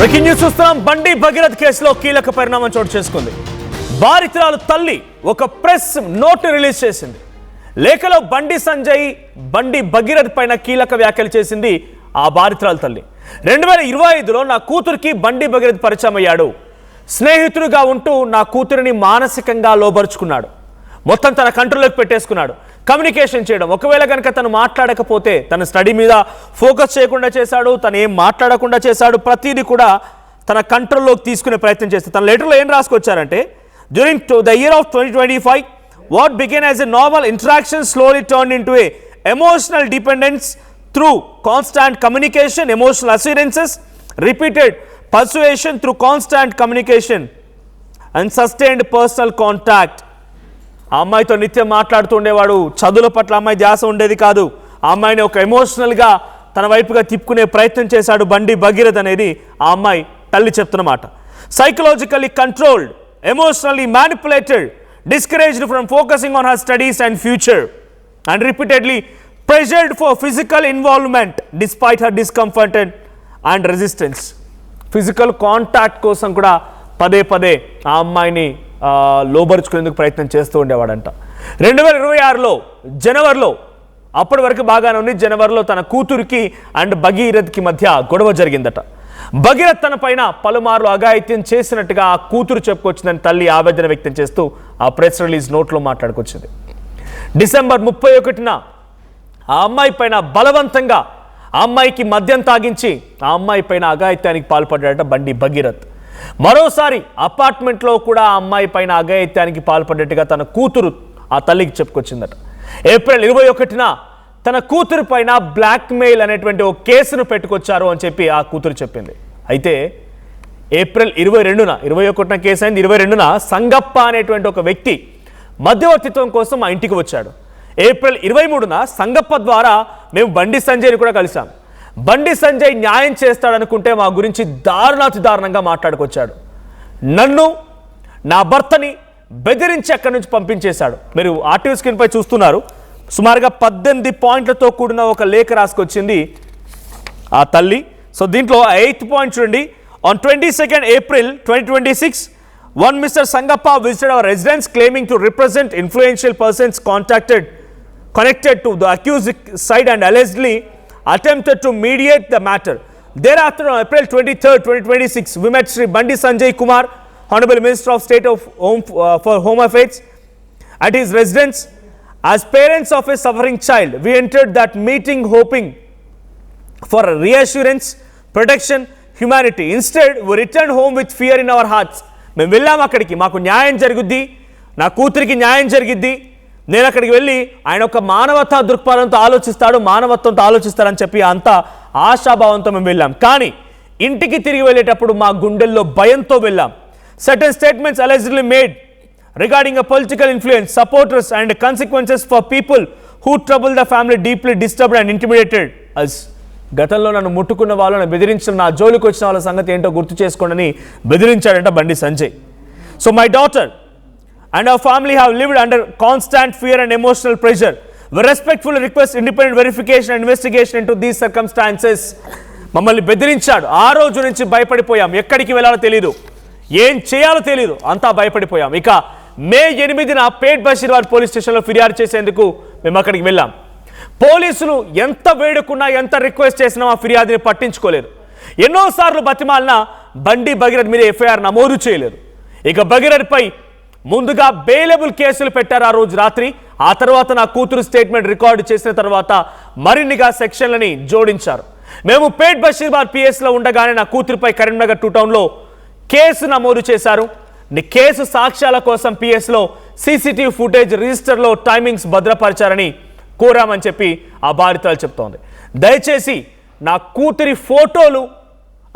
Breaking news చూస్తున్నాం. బండి భగీరథ్ కేసులో కీలక పరిణామం చోటు చేసుకుంది. బాధితురాలు తల్లి ఒక ప్రెస్ నోట్ రిలీజ్ చేసింది. లేఖలో బండి సంజయ్ బండి భగీరథ్ పైన కీలక వ్యాఖ్యలు చేసింది ఆ బాధితురాలు తల్లి. 2025లో నా కూతురికి బండి భగీరథ్ పరిచయం అయ్యాడు. స్నేహితుడిగా ఉంటూ నా కూతురిని మానసికంగా లోబరుచుకున్నాడు. మొత్తం తన కంట్రోల్లోకి పెట్టేసుకున్నాడు. కమ్యూనికేషన్ చేయడం, ఒకవేళ కనుక తను మాట్లాడకపోతే తన స్టడీ మీద ఫోకస్ చేయకుండా చేశాడు, తను ఏం మాట్లాడకుండా చేశాడు. ప్రతిదీ కూడా తన కంట్రోల్లోకి తీసుకునే ప్రయత్నం చేస్తే తన లెటర్లో ఏం రాసుకొచ్చారంటే, during the year of 2025 what began as a normal interaction slowly turned into a emotional dependence through constant communication, emotional assurances, repeated persuasion through constant communication and sustained personal contact. ఆ అమ్మాయితో నిత్యం మాట్లాడుతూ ఉండేవాడు. చదువుల పట్ల అమ్మాయి ధ్యాస ఉండేది కాదు. ఆ అమ్మాయిని ఒక ఎమోషనల్గా తన వైపుగా తిప్పుకునే ప్రయత్నం చేశాడు బండి భగీరథ్ అనేది ఆ అమ్మాయి తల్లి చెప్తున్నమాట. Psychologically controlled, emotionally manipulated, discouraged from focusing on her studies and future, and repeatedly pressured for physical involvement despite her discomfort and resistance. Physical contact కోసం కూడా పదే పదే ఆ అమ్మాయిని లోబరుచుకునేందుకు ప్రయత్నం చేస్తూ ఉండేవాడంట. 2026లో జనవరిలో, అప్పటి వరకు బాగానే ఉంది, జనవరిలో తన కూతురికి అండ్ భగీరథ్కి మధ్య గొడవ జరిగిందట. భగీరథ్ తన పైన పలుమార్లు అఘాయిత్యం చేసినట్టుగా ఆ కూతురు చెప్పుకొచ్చిందని తల్లి ఆవేదన వ్యక్తం చేస్తూ ఆ ప్రెస్ రిలీజ్ నోట్లో మాట్లాడుకొచ్చింది. డిసెంబర్ 31న ఆ అమ్మాయి పైన బలవంతంగా ఆ అమ్మాయికి మద్యం తాగించి ఆ అమ్మాయి పైన అఘాయిత్యానికి పాల్పడ్డాడట బండి భగీరథ్. మరోసారి అపార్ట్మెంట్లో కూడా ఆ అమ్మాయి పైన అఘాయిత్యానికి పాల్పడ్డట్టుగా తన కూతురు ఆ తల్లికి చెప్పుకొచ్చిందట. ఏప్రిల్ 21న తన కూతురు పైన బ్లాక్మెయిల్ అనేటువంటి ఒక కేసును పెట్టుకొచ్చారు అని చెప్పి ఆ కూతురు చెప్పింది. అయితే ఏప్రిల్ 21న కేసు అయింది. 22న సంగప్ప అనేటువంటి ఒక వ్యక్తి మధ్యవర్తిత్వం కోసం మా ఇంటికి వచ్చాడు. ఏప్రిల్ 23న సంగప్ప ద్వారా మేము బండి సంజయ్ని కూడా కలిసాం. బండి సంజయ్ న్యాయం చేస్తాడనుకుంటే మా గురించి దారుణాతి దారుణంగా మాట్లాడుకొచ్చాడు. నన్ను, నా భర్తని బెదిరించి అక్కడి నుంచి పంపించేశాడు. మీరు ఆర్టీవీ స్క్రీన్పై చూస్తున్నారు. సుమారుగా 18 పాయింట్లతో కూడిన ఒక లేఖ రాసుకొచ్చింది ఆ తల్లి. సో దీంట్లో 8th పాయింట్ చూడండి. On 22nd April 2026, one Mr. Sangappa visited our residence claiming to represent influential persons connected to the accused side and allegedly attempted to mediate the matter. Thereafter, on April 23rd, 2026, we met Sri Bandi Sanjay Kumar, Honorable Minister of State of for Home Affairs, at his residence. As parents of a suffering child, we entered that meeting hoping for reassurance, protection, humanity. Instead, we returned home with fear in our hearts. మేము వెళ్ళాము అక్కడికి, మాకు న్యాయం జరుగుద్ది, నా కూతురికి న్యాయం జరిగిద్ది, నేను అక్కడికి వెళ్ళి ఆయన ఒక మానవతా దృక్పథంతో ఆలోచిస్తాడు, మానవత్వంతో ఆలోచిస్తాడని చెప్పి అంత ఆశాభావంతో మేము వెళ్ళాం. కానీ ఇంటికి తిరిగి వెళ్ళేటప్పుడు మా గుండెల్లో భయంతో వెళ్ళాం. Certain statements allegedly made regarding a political influence, supporters and consequences for people who trouble the family deeply disturbed and intimidated us. గతంలో నన్ను ముట్టుకున్న వాళ్ళని బెదిరించిన, నా జోలికి వచ్చిన వాళ్ళ సంగతి ఏంటో గుర్తు చేసుకోండి బెదిరించాడంట Bandi Sanjay. So my daughter and our family have lived under constant fear and emotional pressure. We respectfully request independent verification and investigation into these circumstances. మమ్మల్ని బెదిరించాడు. ఆ రోజు నుంచి భయపడిపోయాం. ఎక్కడికి వెళ్ళాలో తెలియదు, ఏం చేయాలో తెలియదు, అంతా భయపడిపోయాం. ఇక మే 8న పేట్ బషీర్బాద్ పోలీస్ స్టేషన్లో ఫిర్యాదు చేసేందుకు మేము అక్కడికి వెళ్ళాం. పోలీసులు ఎంత వేడుకున్నా, ఎంత రిక్వెస్ట్ చేసినా ఆ ఫిర్యాదుని పట్టించుకోలేదు. ఎన్నోసార్లు బతిమాలినా బండి భగీరథ్ మీద ఎఫ్ఐఆర్ నమోదు చేయలేదు. ఇక భగీరథ్పై ముందుగా బెయిలబుల్ కేసులు పెట్టారు ఆ రోజు రాత్రి. ఆ తర్వాత నా కూతురు స్టేట్మెంట్ రికార్డు చేసిన తర్వాత మరిన్నిగా సెక్షన్లని జోడించారు. మేము పేట్ బషీర్బాద్ పిఎస్లో ఉండగానే నా కూతురుపై కరీంనగర్ 2 టౌన్లో కేసు నమోదు చేశారు. కేసు సాక్ష్యాల కోసం పిఎస్లో సీసీటీవీ ఫుటేజ్ రిజిస్టర్లో టైమింగ్స్ భద్రపరిచారని కోరామని చెప్పి ఆ బాధితురాలు చెప్తోంది. దయచేసి నా కూతురి ఫోటోలు,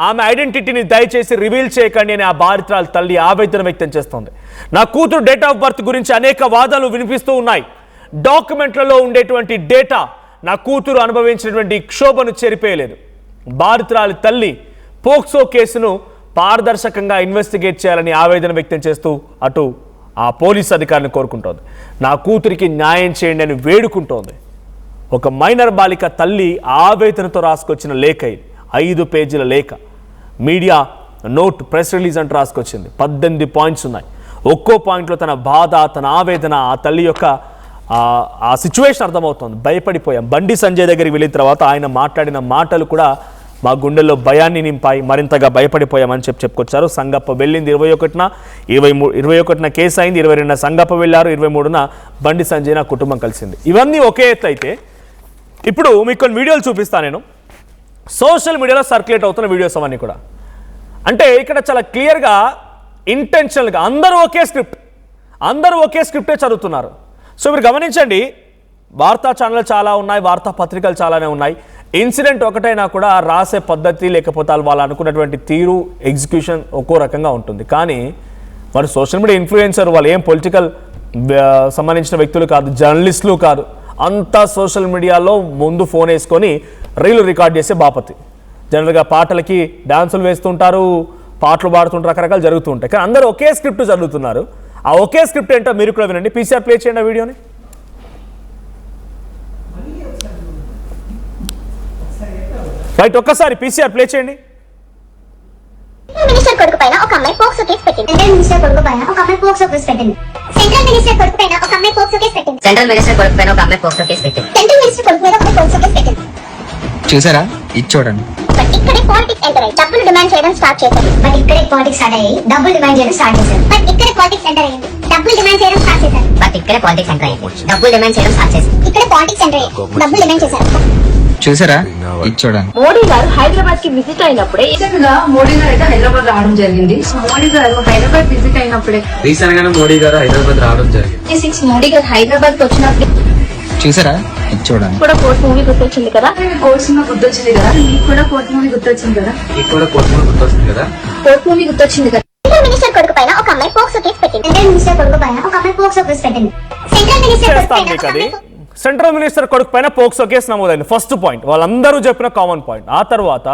ఆమె ఐడెంటిటీని దయచేసి రివీల్ చేయకండి అని ఆ బాధితురాలు తల్లి ఆవేదన వ్యక్తం చేస్తోంది. నా కూతురు డేట్ ఆఫ్ బర్త్ గురించి అనేక వాదనలు వినిపిస్తూ ఉన్నాయి. డాక్యుమెంట్లలో ఉండేటువంటి డేటా నా కూతురు అనుభవించినటువంటి క్షోభను చెరిపేయలేదు. బాధితురాలి తల్లి పోక్సో కేసును పారదర్శకంగా ఇన్వెస్టిగేట్ చేయాలని ఆవేదన వ్యక్తం చేస్తూ అటు ఆ పోలీస్ అధికారిని కోరుకుంటోంది. నా కూతురికి న్యాయం చేయండి అని వేడుకుంటోంది. ఒక మైనర్ బాలిక తల్లి ఆవేదనతో రాసుకొచ్చిన లేఖ ఇది. 5 పేజీల లేఖ. మీడియా నోట్ ప్రెస్ రిలీజ్ అంటూ రాసుకొచ్చింది. 18 పాయింట్స్ ఉన్నాయి. ఒక్కో పాయింట్లో తన బాధ, తన ఆవేదన, ఆ తల్లి యొక్క ఆ సిచ్యువేషన్ అర్థమవుతుంది. భయపడిపోయాం. బండి సంజయ్ దగ్గరికి వెళ్ళిన తర్వాత ఆయన మాట్లాడిన మాటలు కూడా మా గుండెల్లో భయాన్ని నింపాయి. మరింతగా భయపడిపోయామని చెప్పుకొచ్చారు. సంగప్ప వెళ్ళింది 21న, 21న కేసు అయింది. 22న సంగప్ప వెళ్ళారు. 23న బండి సంజయ్ నా కుటుంబం కలిసింది. ఇవన్నీ ఒకే ఎత్తు అయితే ఇప్పుడు మీకు కొన్ని వీడియోలు చూపిస్తాను నేను. సోషల్ మీడియాలో సర్క్యులేట్ అవుతున్న వీడియోస్ అవన్నీ కూడా. అంటే ఇక్కడ చాలా క్లియర్గా ఇంటెన్షనల్గా అందరూ ఒకే స్క్రిప్టే చదువుతున్నారు. సో మీరు గమనించండి, వార్తా ఛానళ్ళు చాలా ఉన్నాయి, వార్తా పత్రికలు చాలానే ఉన్నాయి. ఇన్సిడెంట్ ఒకటైనా కూడా రాసే పద్ధతి లేకపోతే వాళ్ళు అనుకున్నటువంటి తీరు, ఎగ్జిక్యూషన్ ఒక్కో రకంగా ఉంటుంది. కానీ మరి సోషల్ మీడియా ఇన్ఫ్లుయెన్సర్ వాళ్ళు ఏం పొలిటికల్ సంబంధించిన వ్యక్తులు కాదు, జర్నలిస్టులు కాదు. అంతా సోషల్ మీడియాలో ముందు ఫోన్ వేసుకొని రీలు రికార్డ్ చేసే బాపతి. జనరల్గా పాటలకి డాన్సులు వేస్తుంటారు, పాటలు పాడుతుంటారు, రకరకాలు జరుగుతూ ఉంటాయి. కానీ అందరూ ఒకే స్క్రిప్ట్ చదువుతున్నారు. ఆ ఒకే స్క్రిప్ట్ ఏంటో మీరు కూడా వినండి. పీసీఆర్ ప్లే చేయండి ఆ వీడియోని. రైట్, ఒక్కసారి పీసీఆర్ ప్లే చేయండి. మినిస్టర్ కొడుకు పైన ఒక అమ్మాయి పోక్సో కేసు పెట్టింది. సెంట్రల్ మినిస్టర్ కొడుకు పైన ఒక అమ్మాయి పోక్సో కేసు పెట్టింది. సెంట్రల్ మినిస్టర్ కొడుకు పైన ఒక అమ్మాయి పోక్సో కేసు పెట్టింది. సెంట్రల్ మినిస్టర్ కొడుకు పైన ఒక అమ్మాయి పోక్సో కేసు పెట్టింది. సెంట్రల్ మినిస్టర్ కొడుకు మీద ఒక పోక్సో కేసు పెట్టింది. చూసారా, ఇది చూడండి. బట్ ఇక్కడే పాలిటిక్స్ ఎంటర్ అయ్యి డబ్బులు డిమాండ్ చేయడం స్టార్ట్ చేశారు. బట్ ఇక్కడే పాలిటిక్స్ ఎంటర్ అయ్యి డబ్బులు డిమాండ్ చేయడం స్టార్ట్ చేశారు. బట్ ఇక్కడే పాలిటిక్స్ ఎంటర్ అయ్యింది డబ్బులు డిమాండ్ చేయడం స్టార్ట్ చేశారు. బట్ ఇక్కడే పాలిటిక్స్ ఎంటర్ అయ్యి డబ్బులు డిమాండ్ చేయడం స్టార్ట్ చేశారు. ఇక్కడే పాలిటిక్స్ ఎంటర్ అయ్యి డబ్బులు డిమాండ్ చేశారు. చూసారా, ఇది చూడండి. మోడీ గారు హైదరాబాద్ కి విజిట్ అయినప్పుడే మోడీ గారు అయితే హైదరాబాద్ రావడం జరిగింది. మోడీ గారు హైదరాబాద్ విజిట్ అయినప్పుడే రీసెంట్ గానే మోడీ గారు హైదరాబాద్ రావడం జరిగింది. మోడీ గారు హైదరాబాద్ కి వచ్చినప్పుడు చూసారా, ఇది చూడండి. కూడా కోర్ట్ మూవీ గుర్తొచ్చింది కదా, కోర్ట్ సినిమా గుర్తొచ్చింది కదా, మీకు కూడా కోర్ట్ మూవీ గుర్తొచ్చింది కదా, మీకు కూడా కోర్ట్ గుర్తొస్తుంది కదా, కోర్ట్ మూవీ గుర్తొచ్చింది కదా. సెంట్రల్ మినిస్టర్ కొడుకు పైన ఒక అమ్మాయి పోక్సో కేసు పెట్టింది. సెంట్రల్ మినిస్టర్ కొడుకు పైన ఒక అమ్మాయి పోక్సో కేసు పెట్టింది. సెంట్రల్ మినిస్టర్ కొడుకు పైన ఒక అమ్మాయి సెంట్రల్ మినిస్టర్ కొడుకు పైన పోక్సో కేసు నమోదైంది. ఫస్ట్ పాయింట్, వాళ్ళందరూ చెప్పిన కామన్ పాయింట్. ఆ తర్వాత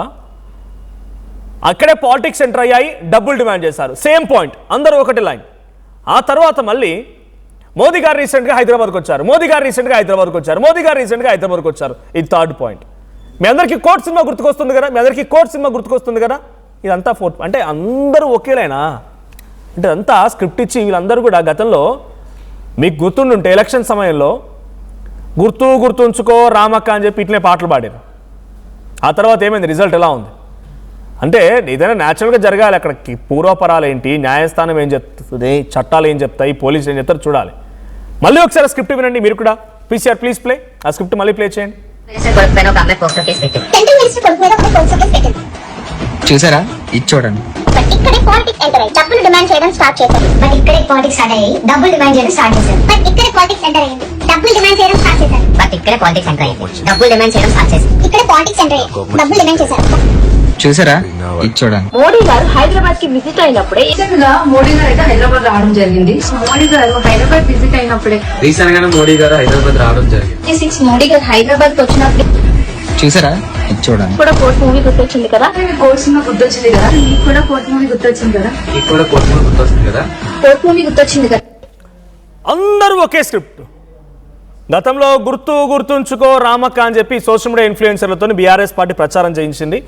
అక్కడే పాలిటిక్స్ ఎంటర్ అయ్యాయి, డబ్బులు డిమాండ్ చేశారు. సేమ్ పాయింట్, అందరూ ఒకటి లైన్. ఆ తర్వాత మళ్ళీ మోదీ గారు రీసెంట్గా హైదరాబాద్కి వచ్చారు, మోదీ గారు రీసెంట్గా హైదరాబాద్కి వచ్చారు, మోదీ గారు రీసెంట్గా హైదరాబాద్కి వచ్చారు. ఇది థర్డ్ పాయింట్. మీ అందరికీ కోర్ట్ సినిమా గుర్తుకొస్తుంది కదా, మీ అందరికీ కోర్ట్ సినిమా గుర్తుకొస్తుంది కదా. ఇదంతా ఫోర్త్. అంటే అందరూ ఒకేలైనా, అంటే అంతా స్క్రిప్ట్ ఇచ్చి వీళ్ళందరూ కూడా గతంలో మీకు గుర్తుండుంటే ఎలక్షన్ సమయంలో గుర్తుంచుకో రామక్క అని చెప్పి ఇట్లనే పాటలు పాడారు. ఆ తర్వాత ఏమైంది, రిజల్ట్ ఎలా ఉంది అంటే ఏదైనా న్యాచురల్గా జరగాలి. అక్కడికి పూర్వపరాలు ఏంటి, న్యాయస్థానం ఏం చెప్తుంది, చట్టాలు ఏం చెప్తాయి, పోలీసులు ఏం చెప్తారు చూడాలి. మళ్ళీ ఒకసారి స్క్రిప్ట్ వినండి మీరు కూడా. PCR please play. ఆ స్క్రిప్ట్ మళ్ళీ ప్లే చేయండి. మినిస్టర్ కొడుకు పైన ఒక అమ్మాయి పోక్సో కేసు పెట్టింది. సెంట్రల్ మినిస్టర్ కొడుకు మీద ఒక పోక్సో కేసు పెట్టింది. చూసారా, ఇది చూడండి. బట్ ఇక్కడే పాలిటిక్స్ ఎంటర్ అయ్యి డబ్బులు డిమాండ్ చేయడం స్టార్ట్ చేశారు. బట్ ఇక్కడే పాలిటిక్స్ ఎంటర్ అయ్యి డబ్బులు డిమాండ్ చేయడం స్టార్ట్ చేశారు. బట్ ఇక్కడే పాలిటిక్స్ ఎంటర్ అయ్యింది డబ్బులు డిమాండ్ చేయడం స్టార్ట్ చేశారు. బట్ ఇక్కడే పాలిటిక్స్ ఎంటర్ అయ్యి డబ్బులు డిమాండ్ చేయడం స్టార్ట్ చేశారు. ఇక్కడే పాలిటిక్స్ ఎంటర్ అయ్యి డబ్బులు డిమాండ్ చేశారు. చూసారా, ఇది చూడండి. మోడీ గారు హైదరాబాద్ కి విజిట్ అయినప్పుడే మోడీ గారు అయితే హైదరాబాద్ రావడం జరిగింది. మోడీ గారు హైదరాబాద్ విజిట్ అయినప్పుడే రీసెంట్ గానే మోడీ గారు హైదరాబాద్ రావడం జరిగింది. మోడీ గారు హైదరాబాద్ కి వచ్చినప్పుడు చూసారా, ఇది చూడండి. కూడా కోర్ట్ మూవీ గుర్తొచ్చింది కదా, కోర్ట్ సినిమా గుర్తొచ్చింది కదా, మీకు కూడా కోర్ట్ మూవీ గుర్తొచ్చింది కదా, మీకు కూడా కోర్ట్ గుర్తొస్తుంది కదా, కోర్ట్ మూవీ గుర్తొచ్చింది కదా. అందరూ ఒకే స్క్రిప్ట్. గతంలో గుర్తుంచుకో రామక్క అని చెప్పి సోషల్ మీడియా ఇన్ఫ్లుయెన్సర్లతో బీఆర్ఎస్ పార్టీ ప్రచారం చేయించింది.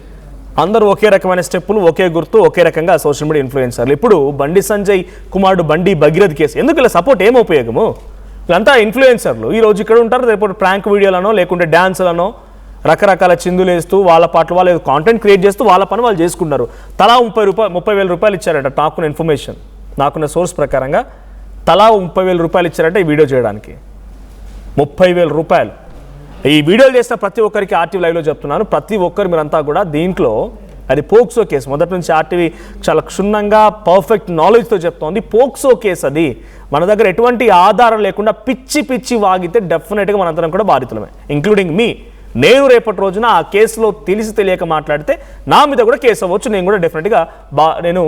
అందరూ ఒకే రకమైన స్టెప్పులు, ఒకే గుర్తు, ఒకే రకంగా సోషల్ మీడియా ఇన్ఫ్లుయెన్సర్లు. ఇప్పుడు బండి సంజయ్ కుమారుడు బండి భగీరథ్ కేసు ఎందుకు ఇలా సపోర్ట్ ఏం ఉపయోగము? వీళ్ళంతా ఇన్ఫ్లుయెన్సర్లు. ఈ రోజు ఇక్కడ ఉంటారు, రేపు ప్రాంక్ వీడియోలనో లేకుంటే డ్యాన్సులనో రకరకాల చిందులు వేస్తూ వాళ్ళ పాటలు వాళ్ళు కాంటెంట్ క్రియేట్ చేస్తూ వాళ్ళ పని వాళ్ళు చేసుకున్నారు. తలా 30,000 రూపాయలు ఇచ్చారట. నాకున్న ఇన్ఫర్మేషన్, నాకున్న సోర్స్ ప్రకారంగా తలా 30,000 రూపాయలు ఇచ్చారట ఈ వీడియో చేయడానికి. 30,000 రూపాయలు. ఈ వీడియోలు చేసిన ప్రతి ఒక్కరికి ఆర్టీవీ లైవ్లో చెప్తున్నాను, ప్రతి ఒక్కరు మీరంతా కూడా దీంట్లో అది పోక్సో కేసు. మొదటి నుంచి ఆర్టీవీ చాలా క్షుణ్ణంగా పర్ఫెక్ట్ నాలెడ్జ్తో చెప్తోంది. పోక్సో కేసు అది. మన దగ్గర ఎటువంటి ఆధారం లేకుండా పిచ్చి వాగితే డెఫినెట్గా మనందరం కూడా బాధితులమే, ఇంక్లూడింగ్ మీ. నేను రేపటి రోజున ఆ కేసులో తెలియక మాట్లాడితే నా మీద కూడా కేసు అవ్వచ్చు. నేను కూడా డెఫినెట్గా నేను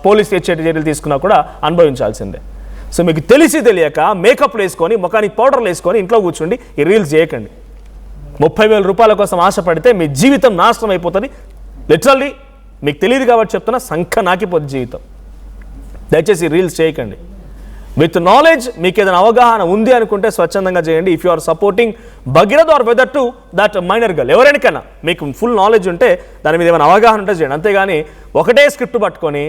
పోలీస్ చర్యలు తీసుకున్నా కూడా అనుభవించాల్సిందే. సో మీకు తెలియక మేకప్లు వేసుకొని, ముఖానికి పౌడర్లు వేసుకొని ఇంట్లో కూర్చోండి, ఈ రీల్స్ చేయకండి. 30,000 రూపాయల కోసం ఆశపడితే మీ జీవితం నాశనం అయిపోతుంది. లిటరల్లీ మీకు తెలియదు కాబట్టి చెప్తున్నా, సంఖ నాకిపోతుంది జీవితం. దయచేసి రీల్స్ చేయకండి. విత్ నాలెడ్జ్ మీకు ఏదైనా అవగాహన ఉంది అనుకుంటే స్వచ్ఛందంగా చేయండి. If you are supporting Bhagirath or whether to that minor girl, ఎవరైనా మీకు ఫుల్ నాలెడ్జ్ ఉంటే దాని మీద ఏమైనా అవగాహన ఉంటే చేయండి. అంతేగాని ఒకటే స్క్రిప్ట్ పట్టుకొని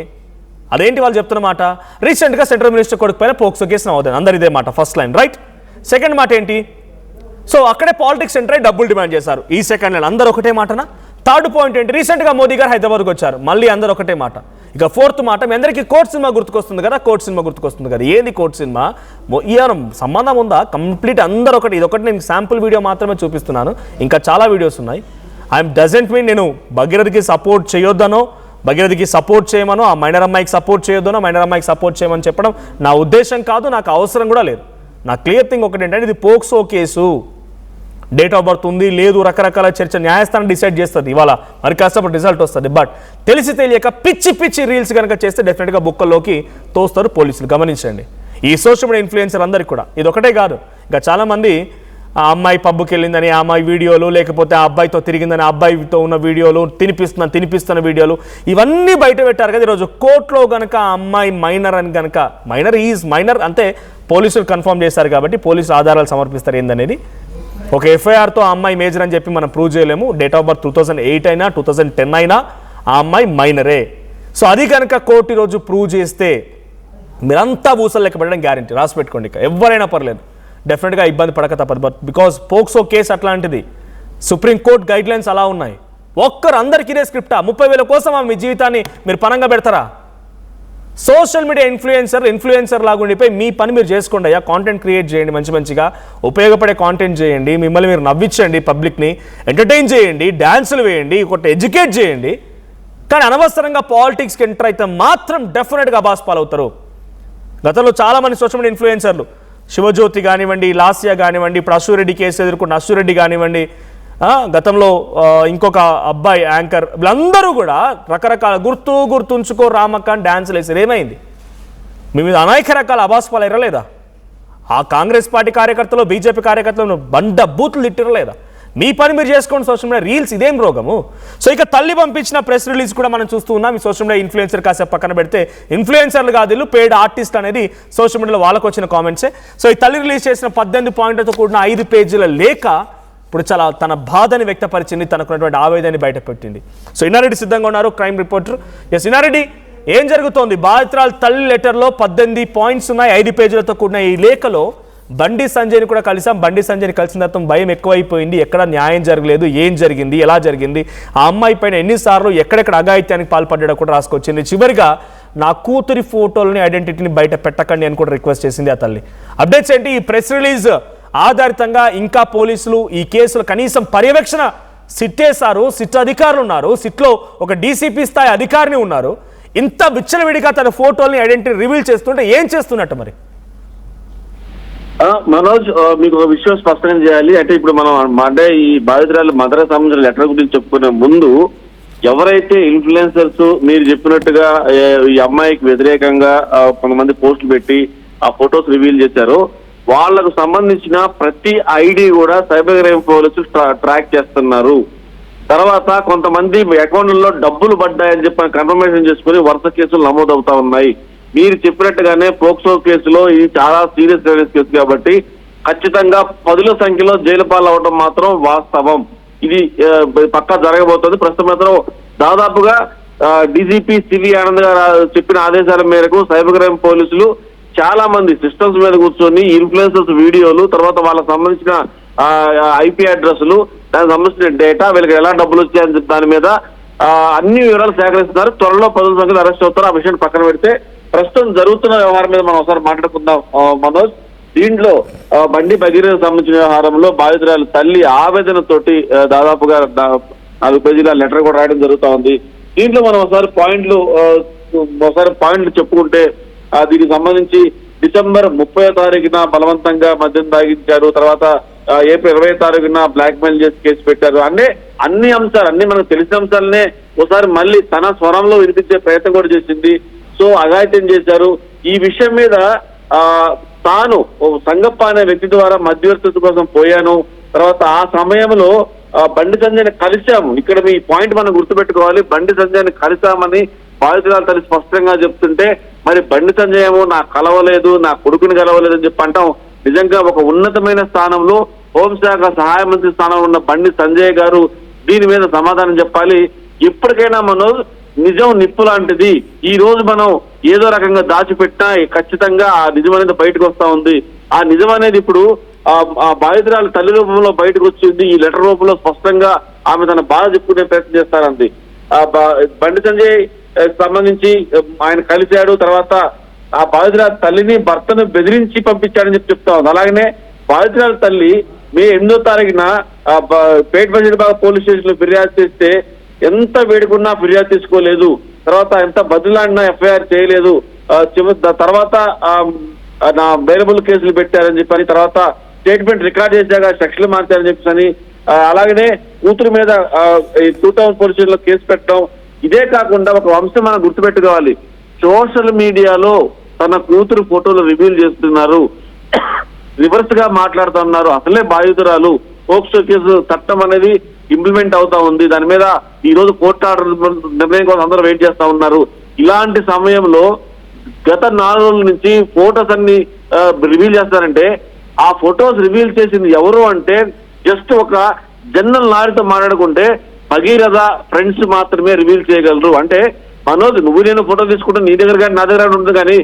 అదేంటి వాళ్ళు చెప్తున్నమాట, రీసెంట్గా సెంట్రల్ మినిస్టర్ కొడుకు పైన పోక్సో కేసు నమోదైంది, అందరు ఇదే మాట ఫస్ట్ లైన్ రైట్. సెకండ్ మాట ఏంటి, సో అక్కడే పాలిటిక్స్ ఎంటర్ అయ్యి డబ్బులు డిమాండ్ చేశారు, ఈ సెకండ్ లైన్ అందరూ ఒకటే మాటనా. థర్డ్ పాయింట్ ఏంటి, రీసెంట్గా మోదీ గారు హైదరాబాద్కి వచ్చారు, మళ్ళీ అందరూ ఒకటే మాట. ఇక ఫోర్త్ మాట, మీ అందరికీ కోర్ట్ సినిమా గుర్తుకొస్తుంది కదా, కోర్ట్ సినిమా గుర్తుకొస్తుంది కదా. ఏంది కోర్ట్ సినిమా, ఏమైనా సంబంధం ఉందా? కంప్లీట్ అందరూ ఒకటి. ఇది ఒకటి నేను శాంపుల్ వీడియో మాత్రమే చూపిస్తున్నాను, ఇంకా చాలా వీడియోస్ ఉన్నాయి. ఐఎమ్ డజంట్ మీన్ నేను భగీరథకి సపోర్ట్ చేయొద్దనో, భగీరథకి సపోర్ట్ చేయమనో, ఆ మైనర్ అమ్మాయికి సపోర్ట్ చేయొద్దనో, మైనర్ అమ్మాయికి సపోర్ట్ చేయమని చెప్పడం నా ఉద్దేశం కాదు, నాకు అవసరం కూడా లేదు. నా క్లియర్ థింగ్ ఒకటి ఏంటంటే, ఇది POCSO case, date of birth ఉంది లేదు రకరకాల చర్చ న్యాయస్థానం డిసైడ్ చేస్తుంది, ఇవాళ మరి కష్టపడి రిజల్ట్ వస్తుంది. బట్ తెలిసి తెలియక పిచ్చి పిచ్చి రీల్స్ కనుక చేస్తే డెఫినెట్గా బుక్కల్లోకి తోస్తారు పోలీసులు, గమనించండి. ఈ సోషల్ మీడియా ఇన్ఫ్లుయెన్సర్ అందరికీ కూడా ఇది ఒకటే కాదు, ఇంకా చాలామంది ఆ అమ్మాయి పబ్బుకి వెళ్ళిందని ఆ అమ్మాయి వీడియోలు, లేకపోతే ఆ అబ్బాయితో తిరిగిందని ఆ అబ్బాయితో ఉన్న వీడియోలు, తినిపిస్తున్న వీడియోలు, ఇవన్నీ బయట పెట్టారు కదా. ఈరోజు కోర్టులో కనుక ఆ అమ్మాయి మైనర్ అని కనుక, మైనర్ అంతే పోలీసులు కన్ఫర్మ్ చేశారు కాబట్టి పోలీసులు ఆధారాలు సమర్పిస్తారు ఏందనేది. ఒక ఎఫ్ఐఆర్తో ఆ అమ్మాయి మేజర్ అని చెప్పి మనం ప్రూవ్ చేయలేము. డేట్ ఆఫ్ బర్త్ 2008 అయినా 2010 అయినా ఆ అమ్మాయి మైనరే. సో అది కనుక కోర్టు ఈరోజు ప్రూవ్ చేస్తే మీరంతా ఊసలు లెక్క పెట్టడం గ్యారంటీ, రాసి పెట్టుకోండి. ఇక ఎవరైనా పర్లేదు, డెఫినెట్గా ఇబ్బంది పడక తప్పదు. బట్ బికాజ్ పోక్సో కేసు అట్లాంటిది, సుప్రీంకోర్టు గైడ్ లైన్స్ అలా ఉన్నాయి. ఒక్కరు అందరికీ ఇదే స్క్రిప్టా, 30,000 కోసం మీ జీవితాన్ని మీరు పనంగా పెడతారా? సోషల్ మీడియా ఇన్ఫ్లుయెన్సర్ లాగా ఉండిపోయి మీ పని మీరు చేసుకోండి అయ్యా. కాంటెంట్ క్రియేట్ చేయండి, మంచిగా ఉపయోగపడే కాంటెంట్ చేయండి, మిమ్మల్ని మీరు నవ్వించండి, పబ్లిక్ని ఎంటర్టైన్ చేయండి, డ్యాన్సులు వేయండి, ఒకటి ఎడ్యుకేట్ చేయండి. కానీ అనవసరంగా పాలిటిక్స్కి ఎంటర్ అయితే మాత్రం డెఫినెట్గా అబాస్ పాలవుతారు. గతంలో చాలామంది సోషల్ మీడియా ఇన్ఫ్లుయెన్సర్లు, శివజ్యోతి కానివ్వండి, లాస్యా కానివ్వండి, ఇప్పుడు అశ్వరెడ్డి కేసు ఎదుర్కొన్న అశ్వరెడ్డి కానివ్వండి, గతంలో ఇంకొక అబ్బాయి యాంకర్, వీళ్ళందరూ కూడా రకరకాల గుర్తుంచుకో రామక్క అని డ్యాన్సులు వేసారు. ఏమైంది? మీ మీద అనేక రకాల అబాస్పాలు ఎరలేదా? ఆ కాంగ్రెస్ పార్టీ కార్యకర్తలు, బీజేపీ కార్యకర్తలు బండ బూతులు తిట్టరలేదా? మీ పని మీరు చేసుకోండి. సోషల్ మీడియా రీల్స్ ఇదేం రోగము? సో ఇక తల్లి పంపించిన ప్రెస్ రిలీజ్ కూడా మనం చూస్తూ ఉన్నాం. ఈ సోషల్ మీడియా ఇన్ఫ్లుయెన్సర్ కాసేపు పక్కన పెడితే, ఇన్ఫ్లుయెన్సర్లు కాదు వీళ్ళు, పెయిడ్ ఆర్టిస్ట్ అనేది సోషల్ మీడియాలో వాళ్ళకు వచ్చిన కామెంట్సే. సో ఈ తల్లి రిలీజ్ చేసిన 18 పాయింట్లతో కూడిన 5 పేజీల లేఖ ఇప్పుడు చాలా తన బాధని వ్యక్తపరిచింది, తనకున్నటువంటి ఆవేదనని బయటపెట్టింది. సో ఇన్నారెడ్డి సిద్ధంగా ఉన్నారు, క్రైమ్ రిపోర్టర్. ఎస్ ఇన్నారెడ్డి, ఏం జరుగుతోంది? బాధితురాలు తల్లి లెటర్లో 18 పాయింట్స్ ఉన్నాయి, 5 పేజీలతో కూడిన ఈ లేఖలో బండి సంజయ్ని కూడా కలిసాం. బండి సంజయ్ని కలిసిన తర్వాత భయం ఎక్కువైపోయింది, ఎక్కడ న్యాయం జరగలేదు, ఏం జరిగింది, ఎలా జరిగింది, ఆ అమ్మాయి పైన ఎన్నిసార్లు ఎక్కడెక్కడ అఘాయిత్యానికి పాల్పడ్డా కూడా రాసుకొచ్చింది. చివరిగా నా కూతురి ఫోటోలని, ఐడెంటిటీని బయట పెట్టకండి అని కూడా రిక్వెస్ట్ చేసింది ఆ తల్లి. అప్డేట్స్ ఏంటి? ఈ ప్రెస్ రిలీజ్ ఆధారితంగా ఇంకా పోలీసులు ఈ కేసులు కనీసం పర్యవేక్షణ సిట్టేశారు, సిట్ అధికారులు ఉన్నారు, సిట్లో ఒక డీసీపీ స్థాయి అధికారిని ఉన్నారు. ఇంత విచ్చలవిడిగా తన ఫోటోల్ని, ఐడెంటిటీ రివీల్ చేస్తుంటే ఏం చేస్తున్నట్టు మరి? మనోజ్, మీకు ఒక విషయం స్పష్టంగా చేయాలి. అంటే ఇప్పుడు మనం అంటే ఈ బాధితురాలు మదర్ సంబంధించిన లెటర్ గురించి చెప్పుకునే ముందు, ఎవరైతే ఇన్ఫ్లుయెన్సర్స్ మీరు చెప్పినట్టుగా ఈ అమ్మాయికి వ్యతిరేకంగా కొంతమంది పోస్టులు పెట్టి ఆ ఫొటోస్ రివీల్ చేశారో, వాళ్లకు సంబంధించిన ప్రతి ఐడి కూడా సైబర్ క్రైమ్ పోలీసులు ట్రాక్ చేస్తున్నారు. తర్వాత కొంతమంది అకౌంట్లలో డబ్బులు పడ్డాయని చెప్పి కన్ఫర్మేషన్ చేసుకుని వరుస కేసులు నమోదవుతా ఉన్నాయి. మీరు చెప్పినట్టుగానే పోక్సో కేసులో ఇది చాలా సీరియస్ కేసు కాబట్టి ఖచ్చితంగా 10ల సంఖ్యలో జైలు పాలు అవడం మాత్రం వాస్తవం. ఇది పక్కా జరగబోతోంది. ప్రస్తుతం మాత్రం దాదాపుగా డీజీపీ సివి ఆనంద్ గారు చెప్పిన ఆదేశాల మేరకు సైబర్ క్రైమ్ పోలీసులు చాలా మంది సిస్టమ్స్ మీద కూర్చొని ఇన్ఫ్లుయెన్సర్స్ వీడియోలు, తర్వాత వాళ్ళకి సంబంధించిన ఐపీ అడ్రస్లు, దానికి సంబంధించిన డేటా, వీళ్ళకి ఎలా డబ్బులు వచ్చాయని దాని మీద అన్ని వివరాలు సేకరిస్తున్నారు. త్వరలో 10ల సంఖ్యలో అరెస్ట్ అవుతారు. ఆ విషయాన్ని పక్కన పెడితే ప్రస్తుతం జరుగుతున్న వ్యవహారం మీద మనం ఒకసారి మాట్లాడుకుందాం మనోజ్. దీంట్లో బండి భగీరథకు సంబంధించిన వ్యవహారంలో బాధితురాలు తల్లి ఆవేదనతోటి దాదాపుగా 4 పేజీల లెటర్ కూడా రాయడం జరుగుతా ఉంది. దీంట్లో మనం ఒకసారి పాయింట్లు చెప్పుకుంటే, దీనికి సంబంధించి డిసెంబర్ 30వ తారీఖున బలవంతంగా మద్యం తాగించారు, తర్వాత ఏప్రిల్ 20వ తారీఖున బ్లాక్ మెయిల్ చేసి కేసు పెట్టారు. అంటే అన్ని అంశాలు, అన్ని మనకు తెలిసిన అంశాలనే ఒకసారి మళ్ళీ తన స్వరంలో వినిపించే ప్రయత్నం కూడా చేసింది. సో అఘాయిత్యం చేశారు. ఈ విషయం మీద తాను సంగప్ప అనే వ్యక్తి ద్వారా మధ్యవర్తిత్వ కోసం పోయాను, తర్వాత ఆ సమయంలో బండి సంజయ్ని కలిశాము. ఇక్కడ మీ పాయింట్ మనం గుర్తుపెట్టుకోవాలి, బండి సంజయ్ని కలిశామని బాధితురాలు తల్లి స్పష్టంగా చెప్తుంటే మరి బండి సంజయ్ ఏమో నాకు కలవలేదు, నా కొడుకుని కలవలేదు అని చెప్పి అంటాం. నిజంగా ఒక ఉన్నతమైన స్థానంలో హోంశాఖ సహాయ మంత్రి స్థానంలో ఉన్న బండి సంజయ్ గారు దీని మీద సమాధానం చెప్పాలి. ఇప్పటికైనా మనోజ్, నిజం నిప్పు లాంటిది. ఈ రోజు మనం ఏదో రకంగా దాచిపెట్టినా ఖచ్చితంగా ఆ నిజం అనేది బయటకు వస్తా ఉంది. ఆ నిజం అనేది ఇప్పుడు ఆ బాధితురాలు తల్లి రూపంలో బయటకు వచ్చింది. ఈ లెటర్ రూపంలో స్పష్టంగా ఆమె తన బాధ చెప్పుకునే ప్రయత్నం చేస్తారంది. బండి సంజయ్ సంబంధించి ఆయన కలిశాడు, తర్వాత ఆ బాధితురాలు తల్లిని భర్తను బెదిరించి పంపించాడని చెప్తా ఉంది. అలాగనే బాధితురాలు తల్లి మే 8వ తారీఖున పేట బజీర్బాగ్ పోలీస్ స్టేషన్ లో ఫిర్యాదు చేస్తే ఎంత వేడుకున్నా ఫిర్యాదు తీసుకోలేదు, తర్వాత ఎంత బదులాడినా ఎఫ్ఐఆర్ చేయలేదు. తర్వాత నా బెయిలబుల్ కేసులు పెట్టారని చెప్పని, తర్వాత స్టేట్మెంట్ రికార్డ్ చేశాక సెక్షన్లు మార్చారని చెప్పని, అలాగనే కూతురు మీద 2000 పోలీస్ స్టేషన్ లో కేసు పెట్టడం. ఇదే కాకుండా ఒక అంశం మనం గుర్తుపెట్టుకోవాలి, సోషల్ మీడియాలో తన కూతురు ఫోటోలు రివీల్ చేస్తున్నారు, రివర్స్ గా మాట్లాడుతున్నారు. అసలే బాధితురాలు, పోక్సో కేసు చట్టం అనేది ఇంప్లిమెంట్ అవుతా ఉంది. దాని మీద ఈ రోజు కోర్టు ఆర్డర్ నిర్ణయం కోసం అందరూ వెయిట్ చేస్తా ఉన్నారు. ఇలాంటి సమయంలో గత 4 రోజుల నుంచి ఫోటోస్ అన్ని రివీల్ చేస్తారంటే ఆ ఫొటోస్ రివీల్ చేసింది ఎవరు అంటే జస్ట్ ఒక జనరల్ నారితో మాట్లాడుకుంటే భగీరథ ఫ్రెండ్స్ మాత్రమే రివీల్ చేయగలరు. అంటే మనోజ్, నువ్వు నేను ఫోటో తీసుకుంటే నీ దగ్గర కానీ నా దగ్గర ఉంటుంది, కానీ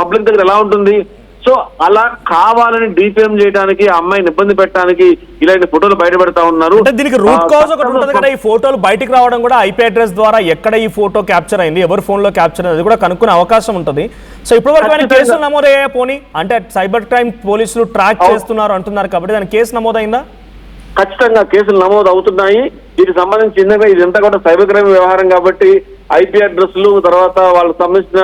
పబ్లిక్ దగ్గర ఎలా ఉంటుంది? సో అలా కావాలని డిఫేమ్ చేయడానికి, అమ్మాయిని ఇబ్బంది పెట్టడానికి ఇలాంటి ఫోటోలు బయటపెడతా ఉన్నారు. అంటే దీనికి రూట్ కాజ్ ఒకటి ఉంటుంది కదా, ఈ ఫోటోలు బయటికి రావడం కూడా ఐపీ అడ్రస్ ద్వారా ఎక్కడ ఈ ఫోటో క్యాప్చర్ అయింది, ఎవరి ఫోన్ లో క్యాప్చర్ అయింది కూడా కనుక్కునే అవకాశం ఉంటుంది. సో ఇప్పటివరకు కేసులు నమోదయ్యాయా? పోనీ అంటే సైబర్ క్రైమ్ పోలీసులు ట్రాక్ చేస్తున్నారు అంటున్నారు కాబట్టి దాని కేసు నమోదైందా? ఖచ్చితంగా కేసులు నమోదు అవుతున్నాయి. దీనికి సంబంధించి ఇదంతా కూడా సైబర్ క్రైమ్ వ్యవహారం కాబట్టి ఐపీ అడ్రస్లు, తర్వాత వాళ్ళకి సంబంధించిన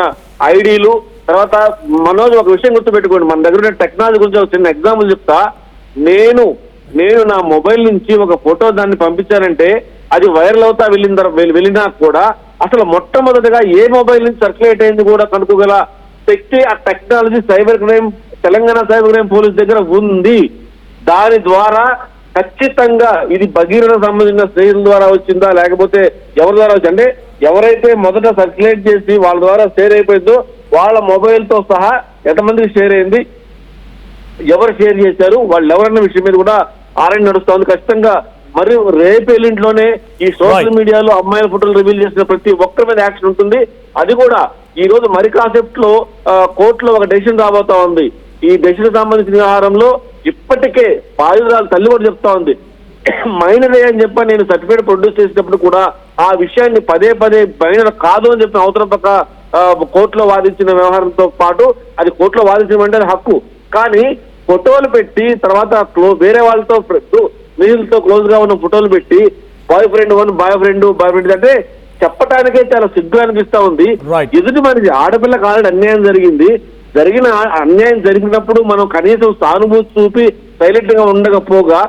ఐడీలు, తర్వాత మనోజ్ ఒక విషయం గుర్తుపెట్టుకోండి, మన దగ్గర ఉన్న టెక్నాలజీ గురించి ఒక చిన్న ఎగ్జాంపుల్ చెప్తా. నేను నా మొబైల్ నుంచి ఒక ఫోటో దాన్ని పంపించానంటే అది వైరల్ అవుతా వెళ్ళినా కూడా అసలు మొట్టమొదటిగా ఏ మొబైల్ నుంచి సర్క్యులేట్ అయింది కూడా కనుక్కోగల శక్తి ఆ technology cyber crime, Telangana cyber crime police దగ్గర ఉంది. దాని ద్వారా ఖచ్చితంగా ఇది భగీరథ సంబంధించిన స్నేహితుల ద్వారా వచ్చిందా లేకపోతే ఎవరి ద్వారా వచ్చింది, అంటే ఎవరైతే మొదట సర్క్యులేట్ చేసి వాళ్ళ ద్వారా షేర్ అయిపోయిందో వాళ్ళ మొబైల్ తో సహా ఎంతమందికి షేర్ అయింది, ఎవరు షేర్ చేశారు, వాళ్ళు ఎవరన్న విషయం మీద కూడా ఆర్ఎన్ నడుస్తా ఉంది. ఖచ్చితంగా మరి రేపు ఎల్లింట్లోనే ఈ సోషల్ మీడియాలో అమ్మాయిల ఫోటోలు రివీల్ చేసిన ప్రతి ఒక్కరి మీద యాక్షన్ ఉంటుంది. అది కూడా ఈ రోజు మరి కాన్సెప్ట్ లో కోర్టులో ఒక డెసిషన్ రాబోతా ఉంది. ఈ డెసిషన్ సంబంధించిన వ్యవహారంలో ఇప్పటికే బాధితురాలు తల్లి కూడా చెప్తా ఉంది, మైనరే అని చెప్పి నేను సర్టిఫికేట్ ప్రొడ్యూస్ చేసినప్పుడు కూడా ఆ విషయాన్ని పదే మైనర్ కాదు అని చెప్పిన అవతల పక్క కోర్టులో వాదించిన వ్యవహారంతో పాటు అది కోర్టులో వాదించడం అంటే హక్కు, కానీ ఫోటోలు పెట్టి తర్వాత వేరే వాళ్ళతో స్నేహితులతో క్లోజ్ గా ఉన్న ఫోటోలు పెట్టి బాయ్ ఫ్రెండ్ అంటే చెప్పటానికే చాలా సిగ్గు అనిపిస్తా ఉంది. ఎదుటి మనిషి ఆడపిల్లకి ఆల్రెడీ అన్యాయం జరిగిన అన్యాయం జరిగినప్పుడు మనం కనీసం సానుభూతి చూపి సైలెంట్ గా ఉండకపోగా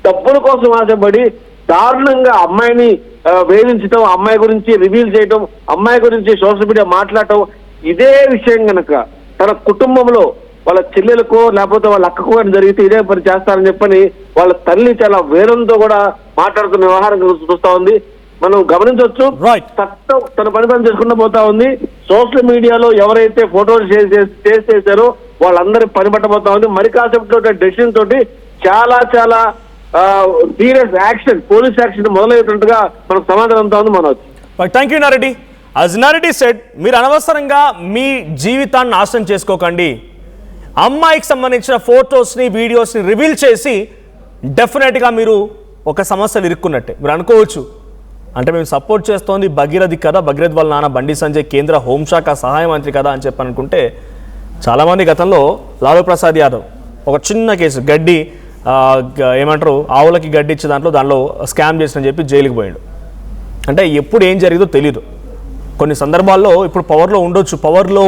డబ్బుల కోసం ఆశపడి దారుణంగా అమ్మాయిని వేధించడం, అమ్మాయి గురించి రివీల్ చేయడం, అమ్మాయి గురించి సోషల్ మీడియా మాట్లాడటం, ఇదే విషయం కనుక తన కుటుంబంలో వాళ్ళ చెల్లెలకో లేకపోతే వాళ్ళ అక్కకో అని జరిగితే ఇదే పని చేస్తారని చెప్పని వాళ్ళ తల్లి చాలా వేరంతో కూడా మాట్లాడుతున్న వ్యవహారం చూస్తా ఉంది. మనం గమనించవచ్చు, చట్టం తన పని చేసుకుంటూ పోతా ఉంది. సోషల్ మీడియాలో ఎవరైతే ఫోటోలు షేర్ చేశారో వాళ్ళందరూ పని పట్టబోతా ఉంది. మరి కాసేపు డెసిషన్ తోటి చాలా సీరియస్ యాక్షన్, పోలీస్ యాక్షన్ మొదలయ్యేటట్టుగా మనకు సమాధానం అంతా ఉంది. Manoj, thank you Nareddy. As Nareddy said, మీరు అనవసరంగా మీ జీవితాన్ని నాశనం చేసుకోకండి. అమ్మాయికి సంబంధించిన ఫోటోస్ని వీడియోస్ని రివీల్ చేసి డెఫినెట్గా మీరు ఒక సమస్యలు ఇరుక్కున్నట్టే. మీరు అనుకోవచ్చు, అంటే మేము సపోర్ట్ చేస్తోంది భగీరథి కదా, భగీరథ్ వాళ్ళ నాన్న బండి సంజయ్ కేంద్ర హోంశాఖ సహాయ మంత్రి కదా అని చెప్పి అనుకుంటే, చాలామంది గతంలో లాలూ ప్రసాద్ యాదవ్ ఒక చిన్న కేసు గడ్డి ఏమంటారు ఆవులకి గడ్డి ఇచ్చే దాంట్లో స్కామ్ చేసిన చెప్పి జైలుకి పోయాడు. అంటే ఎప్పుడు ఏం జరిగిందో తెలీదు. కొన్ని సందర్భాల్లో ఇప్పుడు పవర్లో ఉండొచ్చు, పవర్లో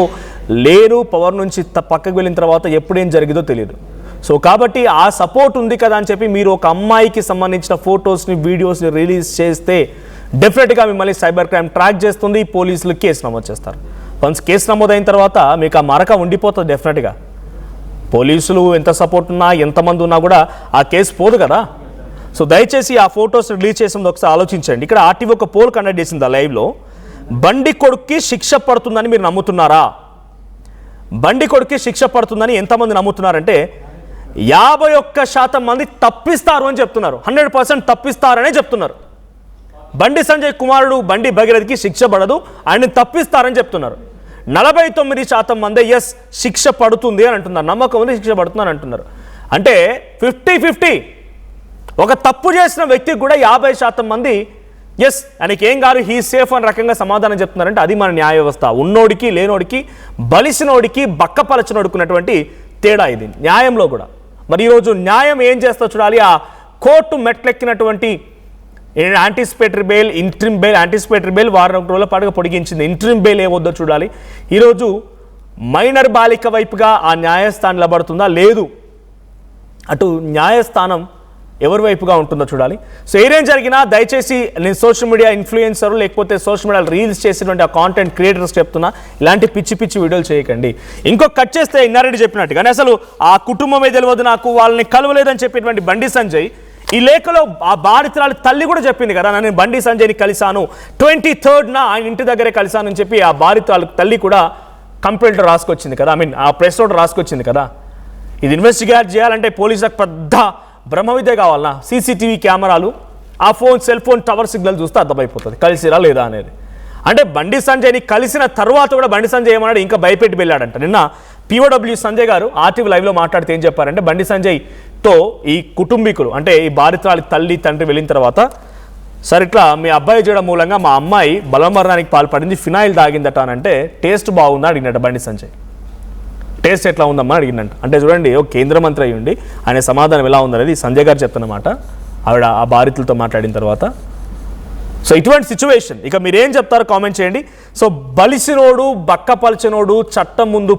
లేరు, పవర్ నుంచి పక్కకు వెళ్ళిన తర్వాత ఎప్పుడు ఏం జరిగిందో తెలియదు. సో కాబట్టి ఆ సపోర్ట్ ఉంది కదా అని చెప్పి మీరు ఒక అమ్మాయికి సంబంధించిన ఫొటోస్ని వీడియోస్ని రిలీజ్ చేస్తే డెఫినెట్గా మిమ్మల్ని సైబర్ క్రైమ్ ట్రాక్ చేస్తుంది, పోలీసులు కేసు నమోదు చేస్తారు. వన్స్ కేసు నమోదైన తర్వాత మీకు ఆ మరక ఉండిపోతుంది. డెఫినెట్గా పోలీసులు ఎంత సపోర్ట్ ఉన్నా ఎంతమంది ఉన్నా కూడా ఆ కేసు పోదు కదా. సో దయచేసి ఆ ఫొటోస్ రిలీజ్ చేసింది ఒకసారి ఆలోచించండి. ఇక్కడ ఆర్టీవీ ఒక పోల్ కండక్ట్ చేసింది లైవ్లో. బండి కొడుక్కి శిక్ష పడుతుందని మీరు నమ్ముతున్నారా? బండి కొడుక్కి శిక్ష పడుతుందని ఎంతమంది నమ్ముతున్నారంటే 51% మంది తప్పిస్తారు అని చెప్తున్నారు. 100% తప్పిస్తారనే చెప్తున్నారు. బండి సంజయ్ కుమారుడు బండి భగీరథ్కి శిక్ష పడదు, ఆయన్ని తప్పిస్తారని చెప్తున్నారు. 49% మంది ఎస్ శిక్ష పడుతుంది అని అంటున్నారు. నమ్మకం ఉంది శిక్ష పడుతుంది అని అంటున్నారు. అంటే 50-50. ఒక తప్పు చేసిన వ్యక్తికి కూడా 50% మంది ఎస్ ఆయనకి ఏం కాదు, హీ సేఫ్ అని రకంగా సమాధానం చెప్తున్నారంటే అది మన న్యాయ వ్యవస్థ. ఉన్నోడికి లేనోడికి, బలిసినోడికి బక్కపలచినోడికి ఉన్నటువంటి తేడా ఇది న్యాయంలో కూడా. మరి ఈరోజు న్యాయం ఏం చేస్తా చూడాలి. ఆ కోర్టు మెట్లెక్కినటువంటి anticipatory bail, interim bail, anticipatory bail వారం రోజుల పాటుగా పొడిగించింది. ఇంట్రిమ్ బెయిల్ ఏమొద్దో చూడాలి. ఈరోజు మైనర్ బాలిక వైపుగా ఆ న్యాయస్థానం నిలబడుతుందా, లేదు అటు న్యాయస్థానం ఎవరి వైపుగా ఉంటుందో చూడాలి. సో ఏదేం జరిగినా దయచేసి నేను సోషల్ మీడియా ఇన్ఫ్లుయెన్సర్ లేకపోతే సోషల్ మీడియా రీల్స్ చేసినటువంటి ఆ కాంటెంట్ క్రియేటర్స్ చెప్తున్నా, ఇలాంటి పిచ్చి పిచ్చి వీడియోలు చేయకండి. ఇంకో కట్ చేస్తే ఇన్నారెడ్డి చెప్పినట్టుగానే అసలు ఆ కుటుంబమే తెలియదు నాకు, వాళ్ళని కలవలేదని చెప్పినటువంటి బండి సంజయ్ ఈ లేఖలో ఆ బాధితురాలి తల్లి కూడా చెప్పింది కదా, నేను బండి సంజయ్ని కలిశాను 23rd ఆయన ఇంటి దగ్గరే కలిశానని చెప్పి ఆ బాధితురాలి తల్లి కూడా కంప్లైంట్ రాసుకొచ్చింది కదా, ఆ ప్రెస్ నోట్ రాసుకొచ్చింది కదా. ఇది ఇన్వెస్టిగేట్ చేయాలంటే పోలీసులకు పెద్ద బ్రహ్మ విద్య కావాలన్నా. సీసీటీవీ కెమెరాలు, ఆ సెల్ ఫోన్ టవర్ సిగ్నల్ చూస్తే అర్థమైపోతుంది కలిసిరా లేదా అనేది. అంటే బండి సంజయ్ని కలిసిన తర్వాత కూడా బండి సంజయ్ ఏమన్నాడు, ఇంకా భయపెట్టి వెళ్ళాడంట. నిన్న POW సంజయ్ గారు RTV లైవ్లో మాట్లాడితే ఏం చెప్పారంటే, బండి సంజయ్తో ఈ కుటుంబీకులు అంటే ఈ బాధితురాలి తల్లి తండ్రి వెళ్ళిన తర్వాత, సరే ఇట్లా మీ అబ్బాయి చేయడం మూలంగా మా అమ్మాయి బలమరణానికి పాల్పడింది, ఫినాయిల్ తాగిందట అని అంటే టేస్ట్ బాగుందా అడిగినట్ట బండి సంజయ్. టేస్ట్ ఎట్లా ఉందమ్మా అడిగిందంట. అంటే చూడండి, ఓ కేంద్ర మంత్రి అయ్యి ఉండి ఆయన సమాధానం ఎలా ఉందనేది సంజయ్ గారు చెప్తున్నమాట ఆవిడ ఆ బాధితులతో మాట్లాడిన తర్వాత. సో ఇటువంటి సిచ్యువేషన్ ఇక మీరేం చెప్తారో కామెంట్ చేయండి. సో బలిసినోడు బక్కపలిచినోడు చట్టం ముందు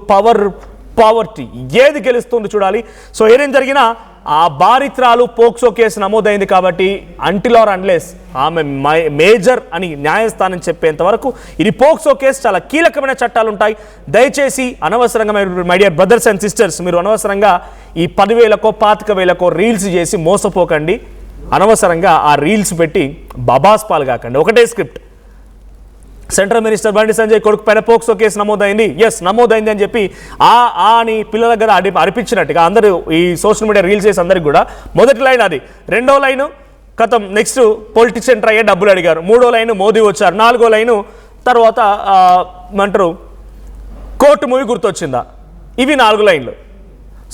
పావర్టీ ఏది గెలుస్తుంది చూడాలి. సో ఏదేం జరిగినా ఆ బాధితురాలు పోక్సో కేసు నమోదైంది కాబట్టి అంటిల్ ఆర్ అన్లెస్ ఆమె మేజర్ అని న్యాయస్థానం చెప్పేంత వరకు ఇది పోక్సో కేసు, చాలా కీలకమైన చట్టాలు ఉంటాయి. దయచేసి అనవసరంగా my dear brothers and sisters, మీరు అనవసరంగా ఈ 10,000కో 25,000కో రీల్స్ చేసి మోసపోకండి. అనవసరంగా ఆ రీల్స్ పెట్టి బాబాస్ పాలు కాకండి. ఒకటే script, central minister Bandi Sanjay కొడుకు పైన పోక్సో కేసు నమోదైంది, ఎస్ నమోదైంది అని చెప్పి అని పిల్లల దగ్గర అర్పించినట్టుగా అందరూ ఈ సోషల్ మీడియా రీల్స్ చేసి అందరికి కూడా మొదటి లైన్ అది, రెండో లైను కథం నెక్స్ట్ పొలిటిక్స్ ఎంటర్ అయ్యే డబ్బులు అడిగారు, మూడో లైను మోదీ వచ్చారు, నాలుగో లైను తర్వాత ఏమంటారు కోర్టు మూవీ గుర్తొచ్చిందా, ఇవి 4 లైన్లు.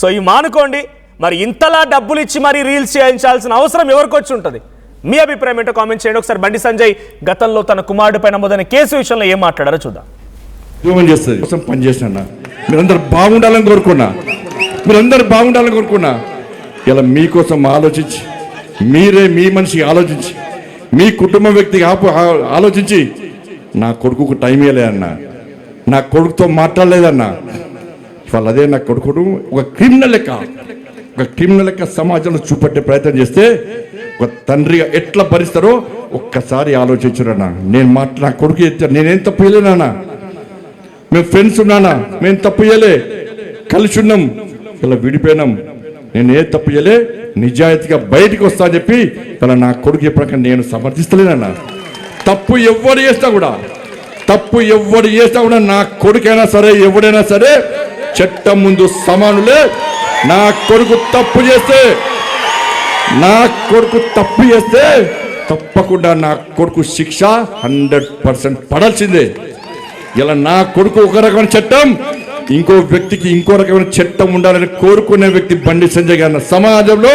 సో ఇవి మానుకోండి. మరి ఇంతలా డబ్బులు ఇచ్చి మరి రీల్స్ చేయించాల్సిన అవసరం ఎవరికి వచ్చి ఉంటుంది? మీ అభిప్రాయం ఏంటో కామెంట్ చేయండి. ఒకసారి బండి సంజయ్ గతంలో తన కుమారుడిపై నమోదైన కేసు విషయంలో ఏం మాట్లాడారో చూద్దాం. ఉద్యోగం చేస్తుంది కోసం పనిచేస్తున్నా, మీరందరూ బాగుండాలని కోరుకున్నా, ఇలా మీకోసం ఆలోచించి, మీరే మీ మనిషికి ఆలోచించి, మీ కుటుంబ వ్యక్తికి ఆలోచించి నా కొడుకుకు టైం ఇవ్వలేదన్నా, నా కొడుకుతో మాట్లాడలేదన్నా. ఇవాళ అదే నా కొడుకును ఒక క్రిమినల్ లెక్క సమాజంలో చూపెట్టే ప్రయత్నం చేస్తే ఒక తండ్రిగా ఎట్లా భరిస్తారో ఒక్కసారి ఆలోచించురన్నా. నా కొడుకు నేనేం తప్పు చేయలేనా, మేము ఫ్రెండ్స్ ఉన్నానా, మేము తప్పు చేయలే, కలిసి ఉన్నాం, ఇలా విడిపోయినాం, నేను ఏ తప్పు చేయలే, నిజాయితీగా బయటికి వస్తా అని చెప్పి ఇలా నా కొడుకు ఎప్పటికీ నేను సమర్థిస్తలేనన్నా. తప్పు ఎవరు చేసినా కూడా నా కొడుకైనా సరే ఎవడైనా సరే చట్టం ముందు సమానులే. నా కొడుకు తప్పు చేస్తే తప్పకుండా నా కొడుకు శిక్ష 100% పడాల్సిందే. ఇలా నా కొడుకు ఒక రకమైన చట్టం, ఇంకో వ్యక్తికి ఇంకో రకమైన చట్టం ఉండాలని కోరుకునే వ్యక్తి బండి సంజయ్ గారు. సమాజంలో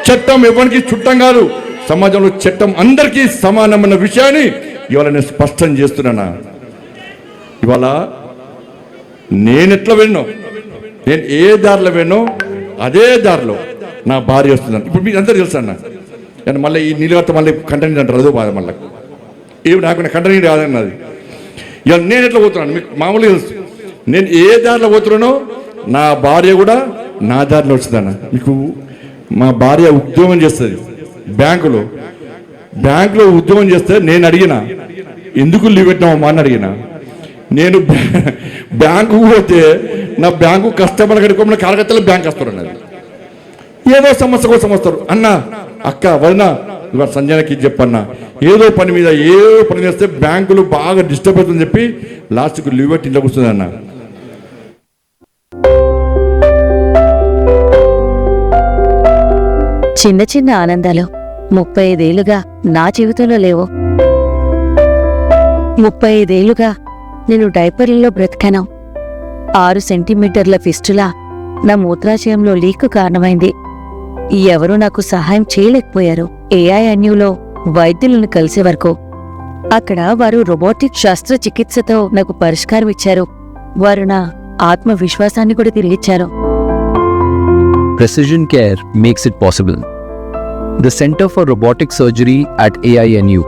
చట్టం ఎవరికి చుట్టం కాదు, సమాజంలో చట్టం అందరికీ సమానమైన విషయాన్ని ఇవాళ నేను స్పష్టం చేస్తున్నానా. ఇవాళ నేను ఎట్లా వెళ్ళినో, నేను ఏ దారిలో వెళ్ళినో అదే దారిలో నా భార్య వస్తుందని ఇప్పుడు మీకు అందరూ తెలుసు అన్న. నేను మళ్ళీ ఈ నీళ్ళతో మళ్ళీ కంటెంట్ అంటారు, అదో బాధ మళ్ళీ ఏమి నాకు కంటెంట్ రాదన్నది. ఇక నేను ఎట్లా పోతున్నాను మీకు మామూలుగా తెలుసు. నేను ఏ దారిలో పోతున్నానో నా భార్య కూడా నా దారిలో వస్తుందన్న. మీకు మా భార్య ఉద్యోగం చేస్తుంది బ్యాంకులో ఉద్యోగం చేస్తే నేను అడిగిన ఎందుకు లీవ్ పెట్టినామమ్మా అని అడిగిన. నేను బ్యాంకుకు పోతే నా బ్యాంకు కస్టమర్ కడుకోమని కార్యకర్తలు బ్యాంక్ వస్తారు అన్నది. ఏదో సమస్య కోసం వస్తారు. అన్న అక్క వదిన ఇవాళ సంజయ్కి చెప్పన్నా ఏదో పని మీద చేస్తే బ్యాంకులు బాగా డిస్టర్బ్ అవుతుందని చెప్పి లాస్ట్కు లీవ్ పెట్టి ఇంట్లో కూర్చుంది అన్న. చిన్న చిన్న ఆనందాలు 35 ఏళ్లుగా నా జీవితంలో లేవు. 35 ఏళ్లుగా నేను డైపర్లలో బ్రతికాను. 6 సెంటీమీటర్ల ఫిస్టులా నా మూత్రాశయంలో లీక్ కారణమైంది. ఎవరూ నాకు సహాయం చేయలేకపోయారు. ఏఐఎన్యూలో వైద్యులను కలిసే వరకు అక్కడ వారు రోబోటిక్ శస్త్రచికిత్సతో నాకు పరిష్కారం ఇచ్చారు. వారు నా ఆత్మవిశ్వాసాన్ని కూడా తిరిగిచ్చారు. Precision care makes it possible. The Center for Robotic Surgery at AINU